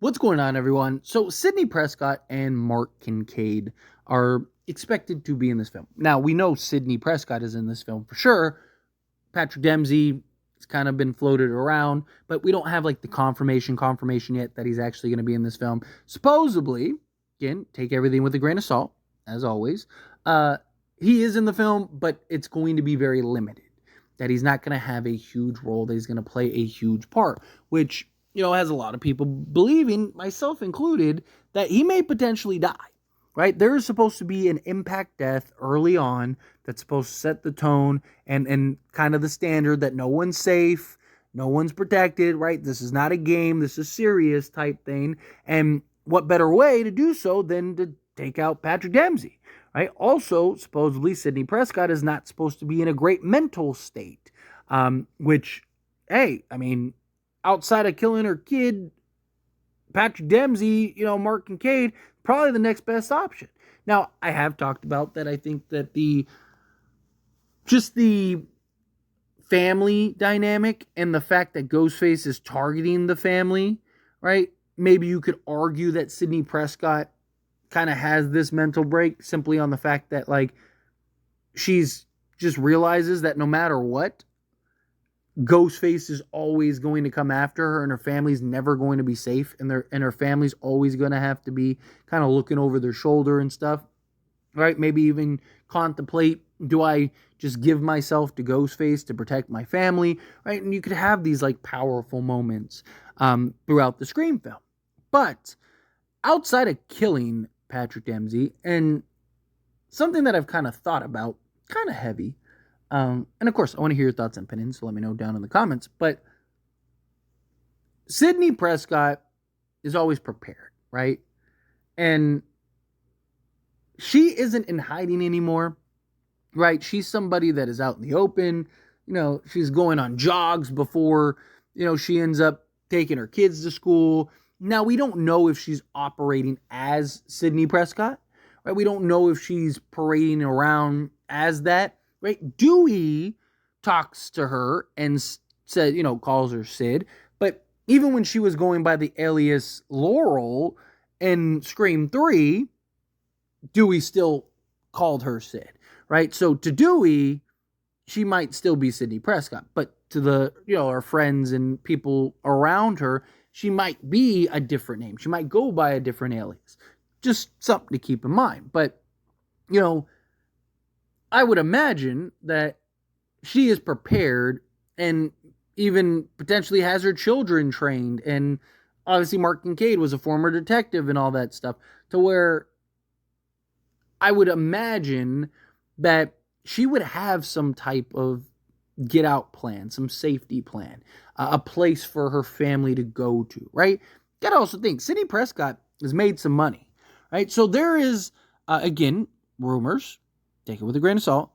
What's going on, everyone? So, Sidney Prescott and Mark Kincaid are expected to be in this film. Now, we know Sidney Prescott is in this film for sure. Patrick Dempsey has kind of been floated around, but we don't have like the confirmation yet that he's actually going to be in this film. Supposedly, again, take everything with a grain of salt, as always. He is in the film, but it's going to be very limited. That he's not going to have a huge role, that he's going to play a huge part, which has a lot of people believing, myself included, that he may potentially die, right? There is supposed to be an impact death early on that's supposed to set the tone and kind of the standard that no one's safe, no one's protected, right? This is not a game, this is serious type thing. And what better way to do so than to take out Patrick Dempsey, right? Also, supposedly, Sidney Prescott is not supposed to be in a great mental state, which, hey, I mean, outside of killing her kid, Patrick Dempsey, Mark Kincaid, probably the next best option. Now, I have talked about that. I think that the family dynamic and the fact that Ghostface is targeting the family, right? Maybe you could argue that Sidney Prescott kind of has this mental break simply on the fact that, like, she's just realizes that no matter what, Ghostface is always going to come after her, and her family's never going to be safe, and her family's always going to have to be kind of looking over their shoulder and stuff, right? Maybe even contemplate, do I just give myself to Ghostface to protect my family, right? And you could have these like powerful moments throughout the Scream film. But outside of killing Patrick Dempsey, and something that I've kind of thought about, kind of heavy, and of course, I want to hear your thoughts and opinions, so let me know down in the comments. But Sidney Prescott is always prepared, right? And she isn't in hiding anymore, right? She's somebody that is out in the open. She's going on jogs before, she ends up taking her kids to school. Now, we don't know if she's operating as Sidney Prescott, right? We don't know if she's parading around as that. Right? Dewey talks to her and said, calls her Sid. But even when she was going by the alias Laurel in Scream 3, Dewey still called her Sid, right? So to Dewey, she might still be Sidney Prescott. But to her friends and people around her, she might be a different name. She might go by a different alias. Just something to keep in mind. But, I would imagine that she is prepared and even potentially has her children trained. And obviously Mark Kincaid was a former detective and all that stuff, to where I would imagine that she would have some type of get out plan, some safety plan, a place for her family to go to, right? You gotta also think, Sidney Prescott has made some money, right? So there is, again, rumors, take it with a grain of salt,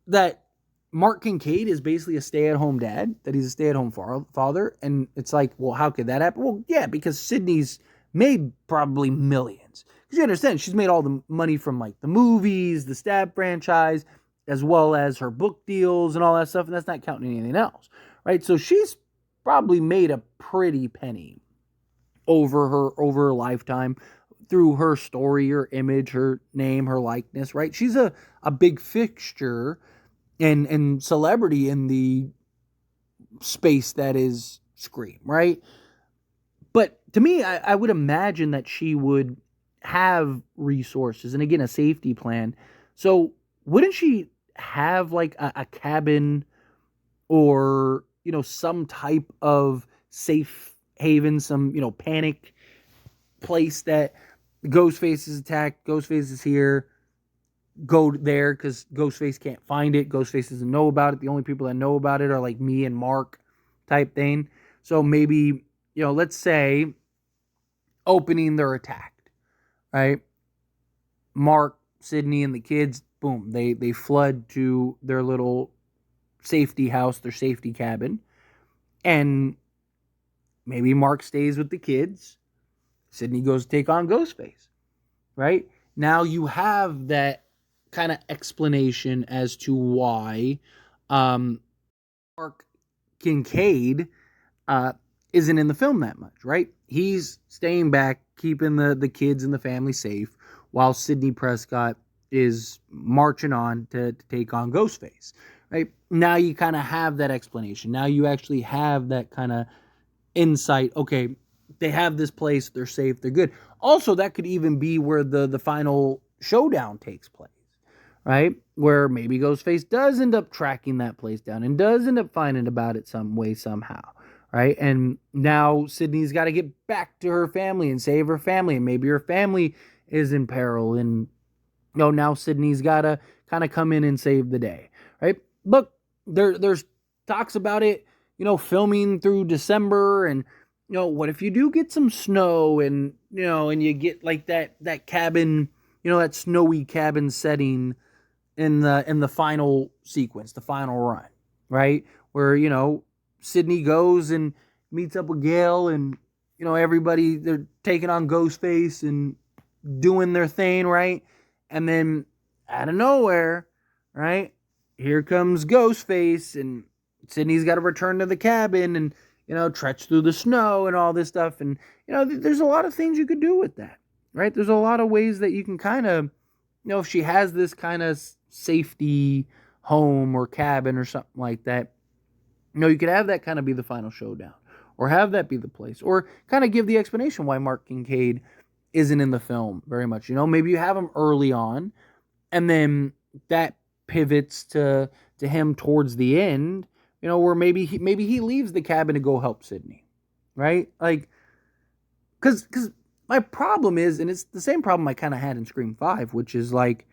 that Mark Kincaid is basically a stay-at-home dad, that he's a stay-at-home father, and it's like, well, how could that happen? Well, yeah, because Sidney's made probably millions. Because you understand, she's made all the money from, like, the movies, the Stab franchise, as well as her book deals and all that stuff, and that's not counting anything else, right? So she's probably made a pretty penny over her lifetime, through her story, her image, her name, her likeness, right? She's a big fixture and celebrity in the space that is Scream, right? But to me, I would imagine that she would have resources and, again, a safety plan. So wouldn't she have like a cabin or, some type of safe haven, some, panic place that Ghostface is attacked, Ghostface is here, go there because Ghostface can't find it, Ghostface doesn't know about it, the only people that know about it are like me and Mark type thing. So maybe, let's say opening, they're attacked, right? Mark, Sidney, and the kids, boom, they flood to their little safety house, their safety cabin, and maybe Mark stays with the kids, Sidney goes to take on Ghostface, right? Now you have that kind of explanation as to why Mark Kincaid isn't in the film that much, right? He's staying back, keeping the kids and the family safe, while Sidney Prescott is marching on to take on Ghostface, right? Now you kind of have that explanation. Now you actually have that kind of insight. Okay, they have this place, they're safe, they're good. Also, that could even be where the final showdown takes place, right? Where maybe Ghostface does end up tracking that place down and does end up finding about it some way, somehow, right? And now Sidney's got to get back to her family and save her family, and maybe her family is in peril, and now Sidney's got to kind of come in and save the day, right? Look, there's talks about it, filming through December, and what if you do get some snow, and and you get like that cabin, that snowy cabin setting in the final sequence, the final run, right? Where, Sidney goes and meets up with Gale, and, everybody, they're taking on Ghostface and doing their thing, right? And then out of nowhere, right, here comes Ghostface, and Sidney's got to return to the cabin and, trudge through the snow and all this stuff. And, there's a lot of things you could do with that, right? There's a lot of ways that you can kind of, if she has this kind of safety home or cabin or something like that, you could have that kind of be the final showdown, or have that be the place, or kind of give the explanation why Mark Kincaid isn't in the film very much. Maybe you have him early on, and then that pivots to him towards the end, where maybe he leaves the cabin to go help Sidney, right? Like, because my problem is, and it's the same problem I kind of had in Scream 5, which is like,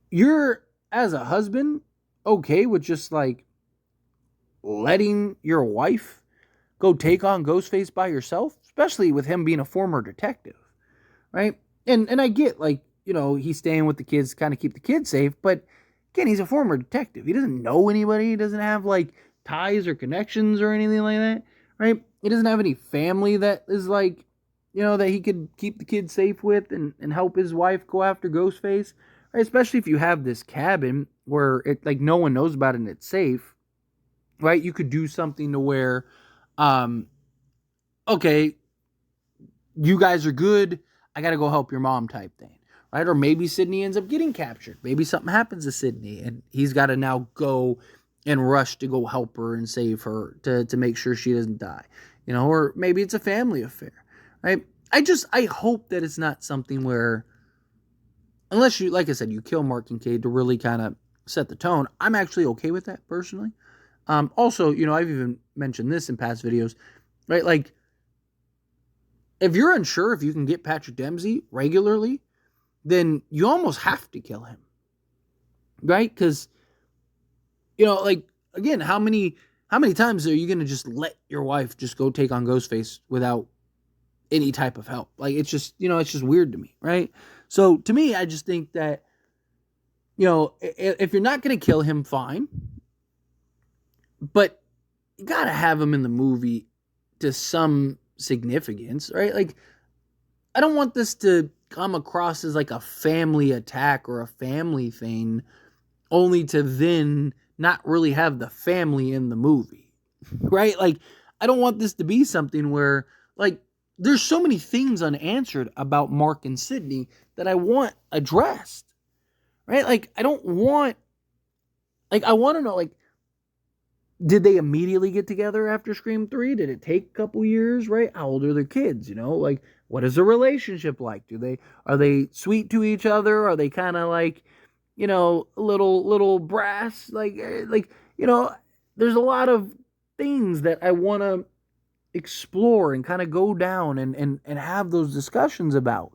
you're, as a husband, okay with just like letting your wife go take on Ghostface by yourself, especially with him being a former detective, right? And I get, like, he's staying with the kids, kind of keep the kids safe, but again, he's a former detective. He doesn't know anybody. He doesn't have like ties or connections or anything like that, right? He doesn't have any family that is like, that he could keep the kids safe with and help his wife go after Ghostface, right? Especially if you have this cabin where it, like, no one knows about it and it's safe, right? You could do something to where, okay, you guys are good, I gotta go help your mom type thing, right? Or maybe Sidney ends up getting captured. Maybe something happens to Sidney and he's got to now go and rush to go help her and save her to make sure she doesn't die, or maybe it's a family affair, right? I hope that it's not something where, unless you, like I said, you kill Mark Kincaid to really kind of set the tone. I'm actually okay with that personally. Also, I've even mentioned this in past videos, right? Like, if you're unsure if you can get Patrick Dempsey regularly, then you almost have to kill him, right? Because, like, again, how many times are you going to just let your wife just go take on Ghostface without any type of help? Like, it's just, it's just weird to me, right? So to me, I just think that, if you're not going to kill him, fine, but you got to have him in the movie to some significance, right? Like, I don't want this to come across as like a family attack or a family thing, only to then not really have the family in the movie, right? Like, I don't want this to be something where, like, there's so many things unanswered about Mark and Sidney that I want addressed, right? Like, I want to know, like, did they immediately get together after Scream 3? Did it take a couple years, right? How old are their kids, Like, what is the relationship like? Are they sweet to each other? Are they kind of like, little brass? Like, there's a lot of things that I want to explore and kind of go down and have those discussions about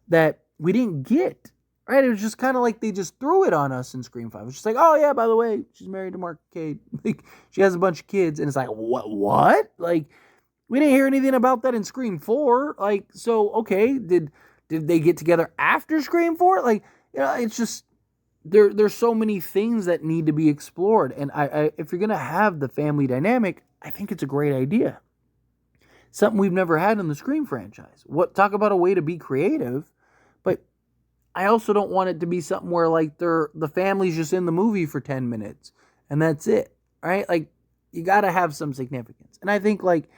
that we didn't get, right? It was just kind of like they just threw it on us in Scream 5. It was just like, oh yeah, by the way, she's married to Mark Cade. Like, she has a bunch of kids, and it's like, what? Like, we didn't hear anything about that in Scream 4. Like, so, okay, did they get together after Scream 4? Like, it's just, there's so many things that need to be explored. And I if you're going to have the family dynamic, I think it's a great idea. Something we've never had in the Scream franchise. Talk about a way to be creative, but I also don't want it to be something where, like, the family's just in the movie for 10 minutes and that's it, right? Like, you got to have some significance. And I think, like,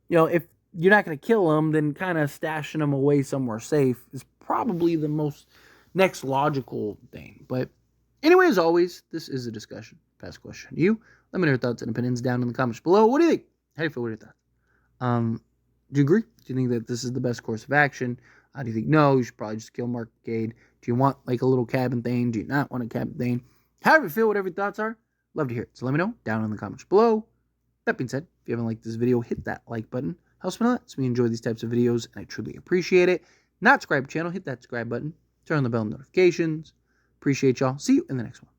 if you're not going to kill them, then kind of stashing them away somewhere safe is probably the most next logical thing. But anyway, as always, this is a discussion. Pass question to you. Let me know your thoughts and opinions down in the comments below. What do you think? How do you feel? What are your thoughts? Do you agree? Do you think that this is the best course of action? Do you think no, you should probably just kill Mark Kincaid? Do you want like a little cabin thing? Do you not want a cabin thing? However you feel, whatever your thoughts are, love to hear it. So let me know down in the comments below. That being said, if you haven't liked this video, hit that like button. Helps me a lot. So we enjoy these types of videos, and I truly appreciate it. Not subscribe to the channel, hit that subscribe button. Turn on the bell notifications. Appreciate y'all. See you in the next one.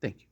Thank you.